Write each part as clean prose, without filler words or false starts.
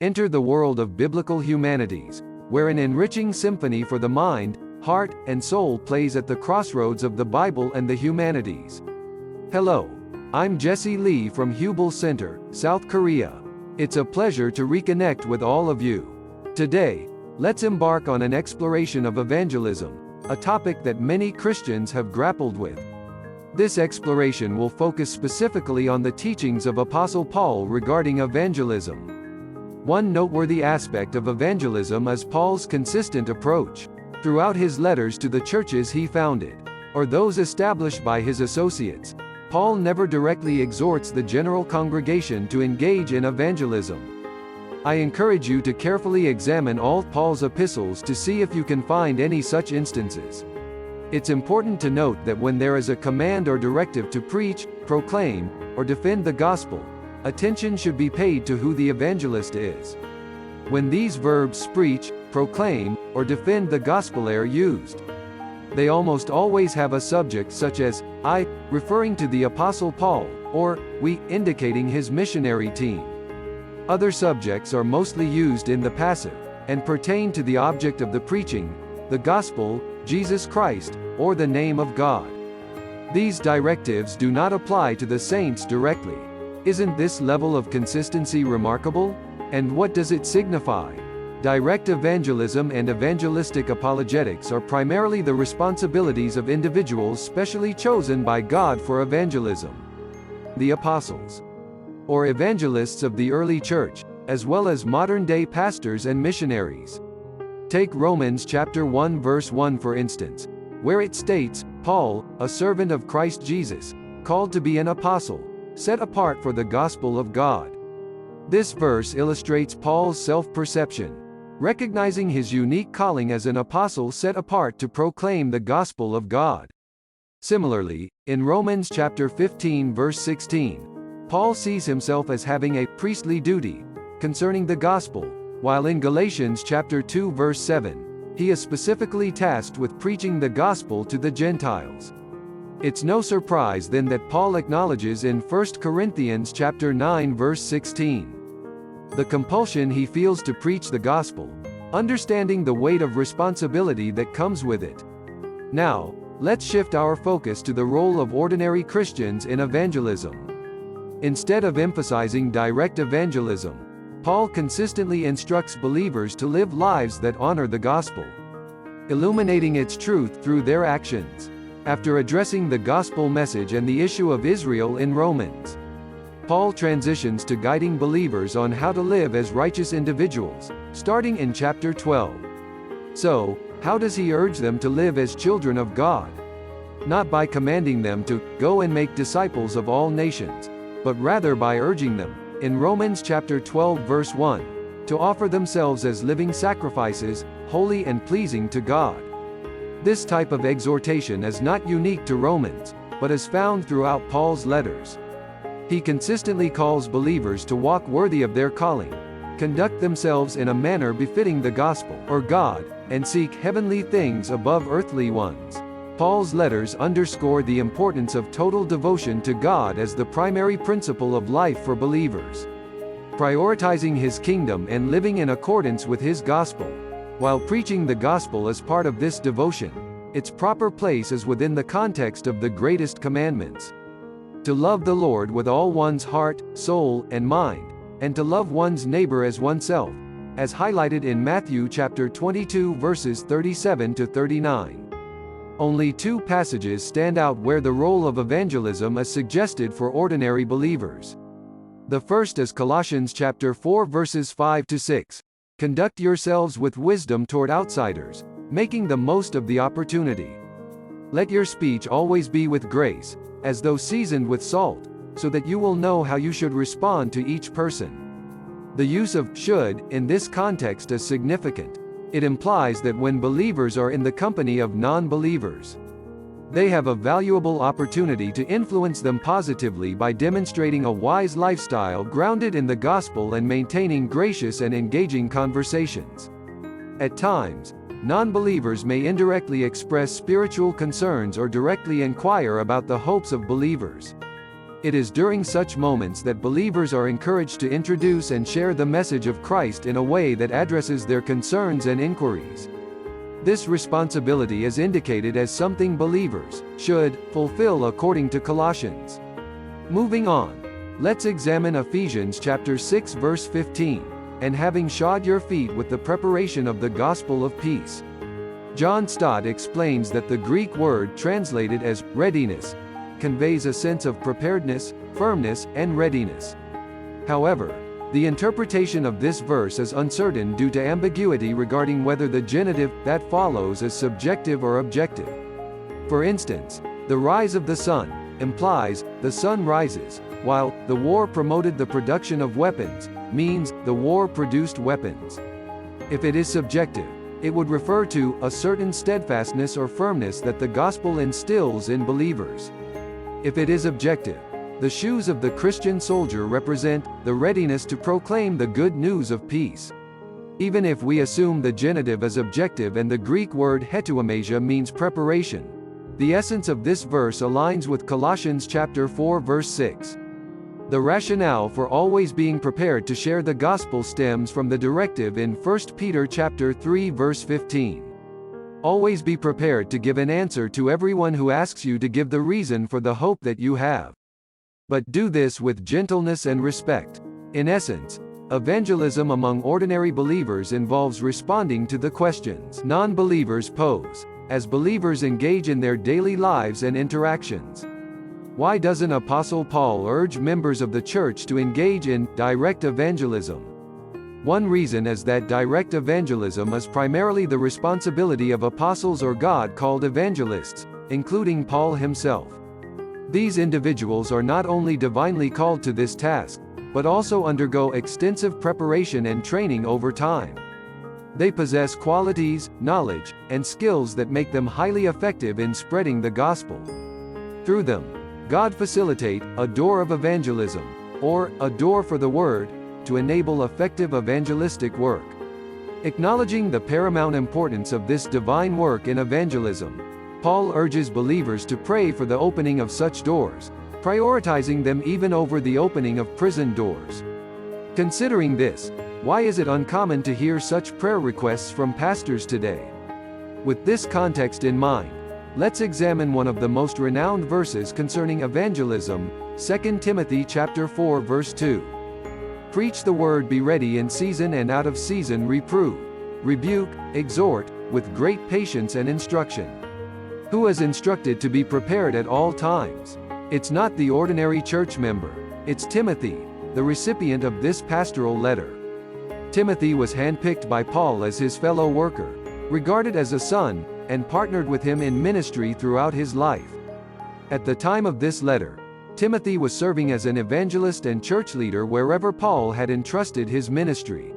Enter the world of biblical humanities, where an enriching symphony for the mind, heart, and soul plays at the crossroads of the Bible and the humanities. Hello. I'm Jesse Lee from Hubal Center, South Korea. It's a pleasure to reconnect with all of you. Today, let's embark on an exploration of evangelism, a topic that many Christians have grappled with. This exploration will focus specifically on the teachings of Apostle Paul regarding evangelism. One noteworthy aspect of evangelism is Paul's consistent approach. Throughout his letters to the churches he founded, or those established by his associates, Paul never directly exhorts the general congregation to engage in evangelism. I encourage you to carefully examine all Paul's epistles to see if you can find any such instances. It's important to note that when there is a command or directive to preach, proclaim, or defend the gospel, attention should be paid to who the evangelist is. When these verbs preach, proclaim, or defend the gospel are used, they almost always have a subject such as I, referring to the Apostle Paul, or we, indicating his missionary team. Other subjects are mostly used in the passive, and pertain to the object of the preaching, the gospel, Jesus Christ, or the name of God. These directives do not apply to the saints directly. Isn't this level of consistency remarkable? And what does it signify? Direct evangelism and evangelistic apologetics are primarily the responsibilities of individuals specially chosen by God for evangelism. The apostles, or evangelists of the early church, as well as modern-day pastors and missionaries. Take Romans chapter 1 verse 1 for instance, where it states, Paul, a servant of Christ Jesus, called to be an apostle, set apart for the gospel of God. This verse illustrates Paul's self-perception, recognizing his unique calling as an apostle set apart to proclaim the gospel of God. Similarly, in Romans chapter 15 verse 16, Paul sees himself as having a priestly duty concerning the gospel, while in Galatians chapter 2 verse 7, he is specifically tasked with preaching the gospel to the Gentiles. It's no surprise then that Paul acknowledges in 1 Corinthians chapter 9 verse 16 the compulsion he feels to preach the gospel, understanding the weight of responsibility that comes with it. Now, let's shift our focus to the role of ordinary Christians in evangelism. Instead of emphasizing direct evangelism, Paul consistently instructs believers to live lives that honor the gospel, illuminating its truth through their actions. After addressing the gospel message and the issue of Israel in Romans, Paul transitions to guiding believers on how to live as righteous individuals, starting in chapter 12. So, how does he urge them to live as children of God? Not by commanding them to go and make disciples of all nations, but rather by urging them, in Romans chapter 12 verse 1, to offer themselves as living sacrifices, holy and pleasing to God. This type of exhortation is not unique to Romans, but is found throughout Paul's letters. He consistently calls believers to walk worthy of their calling, conduct themselves in a manner befitting the gospel, or God, and seek heavenly things above earthly ones. Paul's letters underscore the importance of total devotion to God as the primary principle of life for believers. Prioritizing his kingdom and living in accordance with his gospel. While preaching the gospel is part of this devotion, its proper place is within the context of the greatest commandments. To love the Lord with all one's heart, soul, and mind, and to love one's neighbor as oneself, as highlighted in Matthew chapter 22 verses 37 to 39. Only two passages stand out where the role of evangelism is suggested for ordinary believers. The first is Colossians chapter 4 verses 5 to 6. Conduct yourselves with wisdom toward outsiders, making the most of the opportunity. Let your speech always be with grace, as though seasoned with salt, so that you will know how you should respond to each person. The use of should in this context is significant. It implies that when believers are in the company of non-believers, they have a valuable opportunity to influence them positively by demonstrating a wise lifestyle grounded in the gospel and maintaining gracious and engaging conversations. At times, non-believers may indirectly express spiritual concerns or directly inquire about the hopes of believers. It is during such moments that believers are encouraged to introduce and share the message of Christ in a way that addresses their concerns and inquiries. This responsibility is indicated as something believers should fulfill according to Colossians. Moving on, let's examine Ephesians chapter 6 verse 15, and having shod your feet with the preparation of the gospel of peace. John Stott explains that the Greek word translated as readiness conveys a sense of preparedness, firmness, and readiness. However, the interpretation of this verse is uncertain due to ambiguity regarding whether the genitive that follows is subjective or objective. For instance, the rise of the sun implies the sun rises, while the war promoted the production of weapons means the war produced weapons. If it is subjective, it would refer to a certain steadfastness or firmness that the gospel instills in believers. If it is objective, the shoes of the Christian soldier represent the readiness to proclaim the good news of peace. Even if we assume the genitive is objective and the Greek word hetuomasia means preparation, the essence of this verse aligns with Colossians chapter 4 verse 6. The rationale for always being prepared to share the gospel stems from the directive in 1 Peter chapter 3 verse 15. Always be prepared to give an answer to everyone who asks you to give the reason for the hope that you have. But do this with gentleness and respect. In essence, evangelism among ordinary believers involves responding to the questions non-believers pose, as believers engage in their daily lives and interactions. Why doesn't Apostle Paul urge members of the church to engage in direct evangelism? One reason is that direct evangelism is primarily the responsibility of apostles or God-called evangelists, including Paul himself. These individuals are not only divinely called to this task, but also undergo extensive preparation and training over time. They possess qualities, knowledge, and skills that make them highly effective in spreading the gospel. Through them, God facilitates a door of evangelism, or a door for the word, to enable effective evangelistic work. Acknowledging the paramount importance of this divine work in evangelism, Paul urges believers to pray for the opening of such doors, prioritizing them even over the opening of prison doors. Considering this, why is it uncommon to hear such prayer requests from pastors today? With this context in mind, let's examine one of the most renowned verses concerning evangelism, 2 Timothy chapter 4 verse 2. Preach the word, be ready in season and out of season, reprove, rebuke, exhort, with great patience and instruction. Who is instructed to be prepared at all times? It's not the ordinary church member, it's Timothy, the recipient of this pastoral letter. Timothy was handpicked by Paul as his fellow worker, regarded as a son, and partnered with him in ministry throughout his life. At the time of this letter, Timothy was serving as an evangelist and church leader wherever Paul had entrusted his ministry.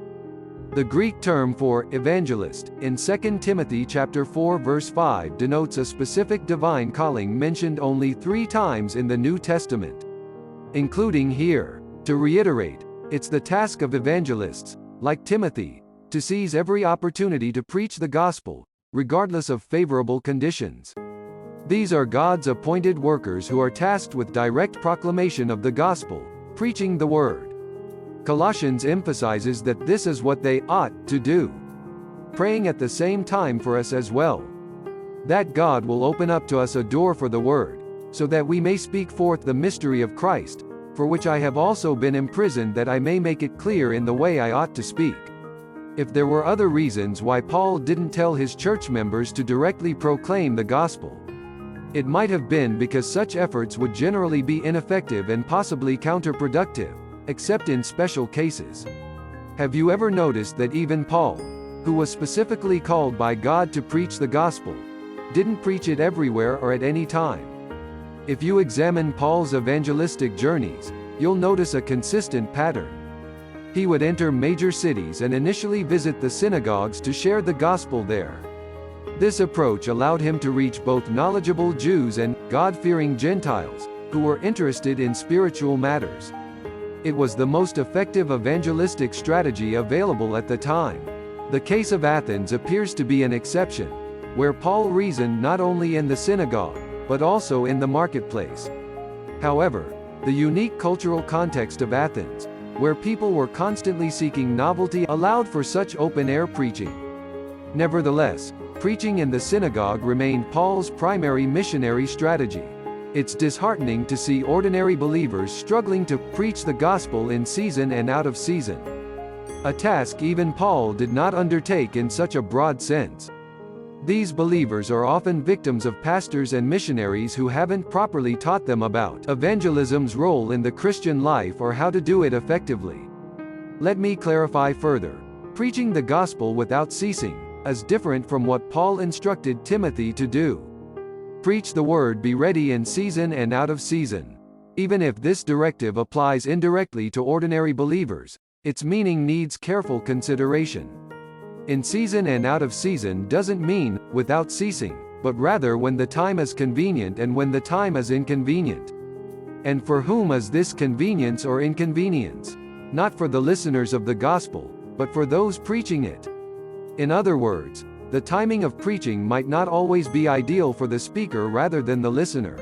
The Greek term for evangelist in 2 Timothy chapter 4 verse 5 denotes a specific divine calling mentioned only 3 times in the New Testament, including here. To reiterate, it's the task of evangelists, like Timothy, to seize every opportunity to preach the gospel, regardless of favorable conditions. These are God's appointed workers who are tasked with direct proclamation of the gospel, preaching the word. Colossians emphasizes that this is what they ought to do, praying at the same time for us as well, that God will open up to us a door for the word, so that we may speak forth the mystery of Christ, for which I have also been imprisoned, that I may make it clear in the way I ought to speak. If there were other reasons why Paul didn't tell his church members to directly proclaim the gospel, it might have been because such efforts would generally be ineffective and possibly counterproductive, except in special cases. Have you ever noticed that even Paul, who was specifically called by God to preach the gospel, didn't preach it everywhere or at any time? If you examine Paul's evangelistic journeys, you'll notice a consistent pattern. He would enter major cities and initially visit the synagogues to share the gospel there. This approach allowed him to reach both knowledgeable Jews and God-fearing Gentiles, who were interested in spiritual matters. It was the most effective evangelistic strategy available at the time. The case of Athens appears to be an exception, where Paul reasoned not only in the synagogue, but also in the marketplace. However, The unique cultural context of Athens, where people were constantly seeking novelty, allowed for such open-air preaching. Nevertheless, preaching in the synagogue remained Paul's primary missionary strategy. It's disheartening to see ordinary believers struggling to preach the gospel in season and out of season. A task even Paul did not undertake in such a broad sense. These believers are often victims of pastors and missionaries who haven't properly taught them about evangelism's role in the Christian life or how to do it effectively. Let me clarify further. Preaching the gospel without ceasing is different from what Paul instructed Timothy to do. Preach the word, be ready in season and out of season. Even if this directive applies indirectly to ordinary believers, its meaning needs careful consideration. In season and out of season doesn't mean without ceasing, but rather when the time is convenient and when the time is inconvenient. And for whom is this convenience or inconvenience? Not for the listeners of the gospel, but for those preaching it. In other words, the timing of preaching might not always be ideal for the speaker rather than the listener.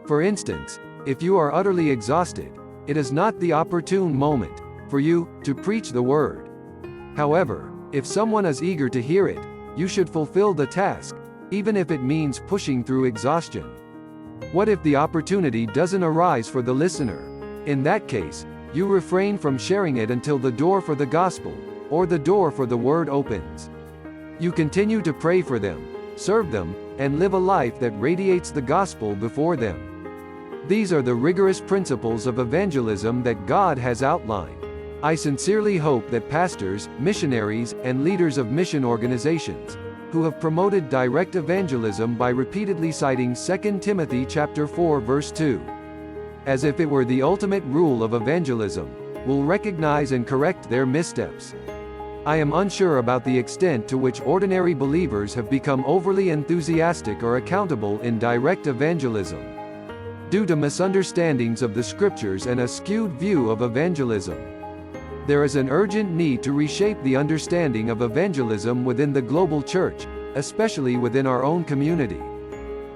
For instance, if you are utterly exhausted, it is not the opportune moment for you to preach the word. However, if someone is eager to hear it, you should fulfill the task, even if it means pushing through exhaustion. What if the opportunity doesn't arise for the listener? In that case, you refrain from sharing it until the door for the gospel, or the door for the word opens. You continue to pray for them, serve them, and live a life that radiates the gospel before them. These are the rigorous principles of evangelism that God has outlined. I sincerely hope that pastors, missionaries, and leaders of mission organizations, who have promoted direct evangelism by repeatedly citing 2 Timothy chapter 4 verse 2, as if it were the ultimate rule of evangelism, will recognize and correct their missteps. I am unsure about the extent to which ordinary believers have become overly enthusiastic or accountable in direct evangelism, due to misunderstandings of the scriptures and a skewed view of evangelism. There is an urgent need to reshape the understanding of evangelism within the global church, especially within our own community.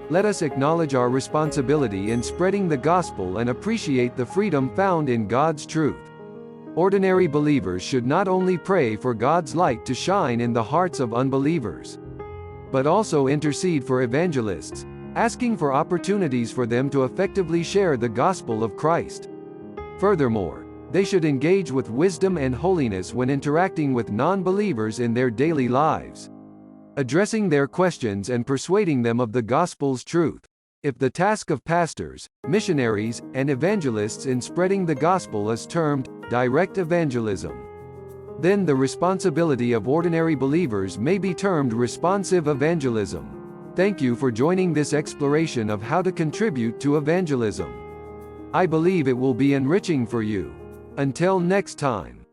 Let us acknowledge our responsibility in spreading the gospel and appreciate the freedom found in God's truth. Ordinary believers should not only pray for God's light to shine in the hearts of unbelievers, but also intercede for evangelists, asking for opportunities for them to effectively share the gospel of Christ. Furthermore, they should engage with wisdom and holiness when interacting with non-believers in their daily lives, addressing their questions and persuading them of the gospel's truth. If the task of pastors, missionaries, and evangelists in spreading the gospel is termed direct evangelism, then the responsibility of ordinary believers may be termed responsive evangelism. Thank you for joining this exploration of how to contribute to evangelism. I believe it will be enriching for you. Until next time.